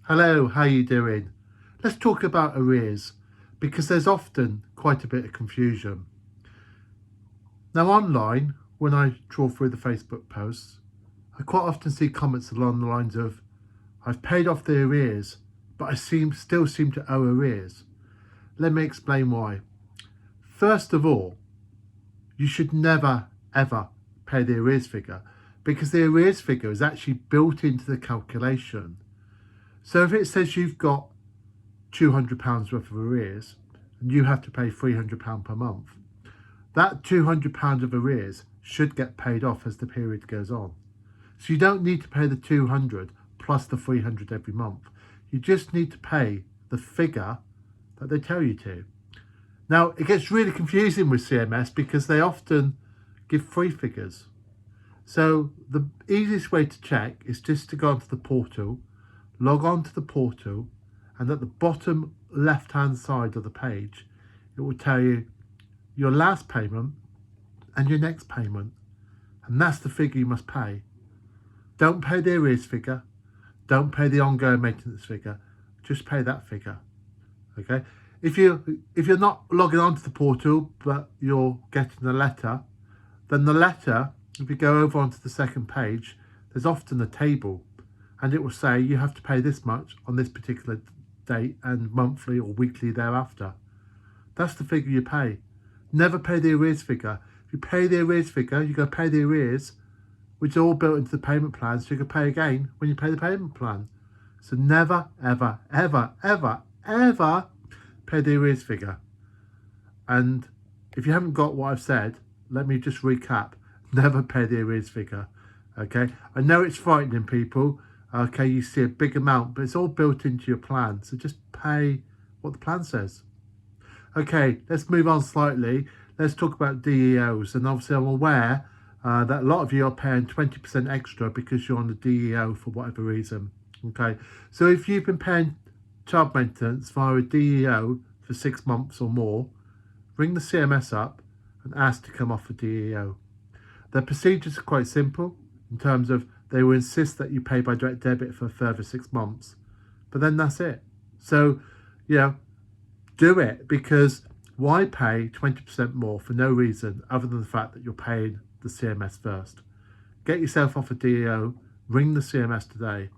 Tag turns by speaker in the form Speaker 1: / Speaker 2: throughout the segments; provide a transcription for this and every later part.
Speaker 1: Hello, how you doing? Let's talk about arrears because there's often quite a bit of confusion. Now online, when I trawl through the Facebook posts, I quite often see comments along the lines of, I've paid off the arrears, but I still seem to owe arrears. Let me explain why. First of all, you should never ever pay the arrears figure because the arrears figure is actually built into the calculation. So if it says you've got £200 worth of arrears and you have to pay £300 per month, that £200 of arrears should get paid off as the period goes on. So you don't need to pay the 200 plus the 300 every month. You just need to pay the figure that they tell you to. Now, it gets really confusing with CMS because they often give three figures. So the easiest way to check is just to go onto the portal, log on to the portal, and at the bottom left hand side of the page it will tell you your last payment and your next payment, and that's the figure you must pay. Don't pay the arrears figure, don't pay the ongoing maintenance figure, just pay that figure. Okay, if you're not logging on to the portal but you're getting a letter, then the letter, if you go over onto the second page, there's often a table and it will say you have to pay this much on this particular date and monthly or weekly thereafter. That's the figure you pay. Never pay the arrears figure. If you pay the arrears figure, you're going to pay the arrears, which are all built into the payment plan, so you can pay again when you pay the payment plan. So never, ever, ever, ever, ever pay the arrears figure. And if you haven't got what I've said, let me just recap. Never pay the arrears figure. Okay, I know it's frightening people. Okay, you see a big amount, but it's all built into your plan. So just pay what the plan says. Okay, let's move on slightly. Let's talk about DEOs. And obviously I'm aware that a lot of you are paying 20% extra because you're on the DEO for whatever reason. Okay, so if you've been paying child maintenance via a DEO for 6 months or more, ring the CMS up and ask to come off a DEO. Their procedures are quite simple in terms of they will insist that you pay by direct debit for a further 6 months, but then that's it. So, do it, because why pay 20% more for no reason other than the fact that you're paying the CMS first? Get yourself off a DEO, ring the CMS today,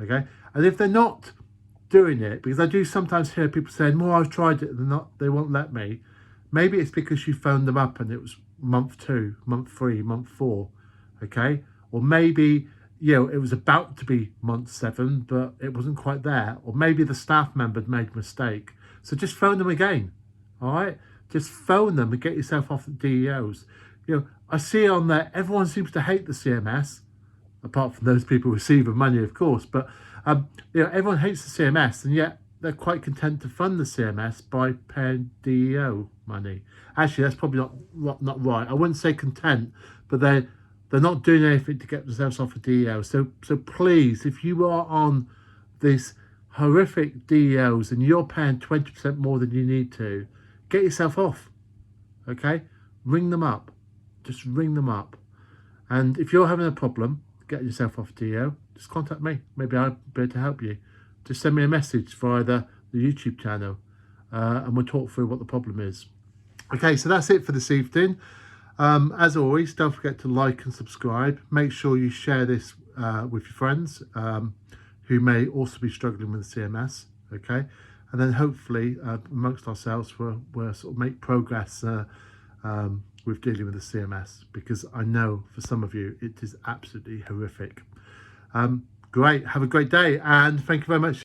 Speaker 1: okay? And if they're not doing it, because I do sometimes hear people saying, well, I've tried it and they won't let me. Maybe it's because you phoned them up and it was month 2, month 3, month 4, okay? Or maybe, it was about to be month 7, but it wasn't quite there. Or maybe the staff member made a mistake. So just phone them again, all right? Just phone them and get yourself off the DEOs. I see on there, everyone seems to hate the CMS, apart from those people receiving money, of course. But, everyone hates the CMS, and yet they're quite content to fund the CMS by paying DEO money. Actually, that's probably not right. I wouldn't say content, but they're not doing anything to get themselves off a DEO. So please, if you are on these horrific DEOs and you're paying 20% more than you need to, get yourself off, okay? Ring them up. Just ring them up. And if you're having a problem getting yourself off a DEO, just contact me. Maybe I'll be able to help you. Just send me a message via the YouTube channel and we'll talk through what the problem is. Okay, so that's it for this evening. As always, don't forget to like and subscribe. Make sure you share this with your friends who may also be struggling with the CMS, okay? And then hopefully amongst ourselves we'll sort of make progress with dealing with the CMS, because I know for some of you it is absolutely horrific. Great, have a great day, and thank you very much.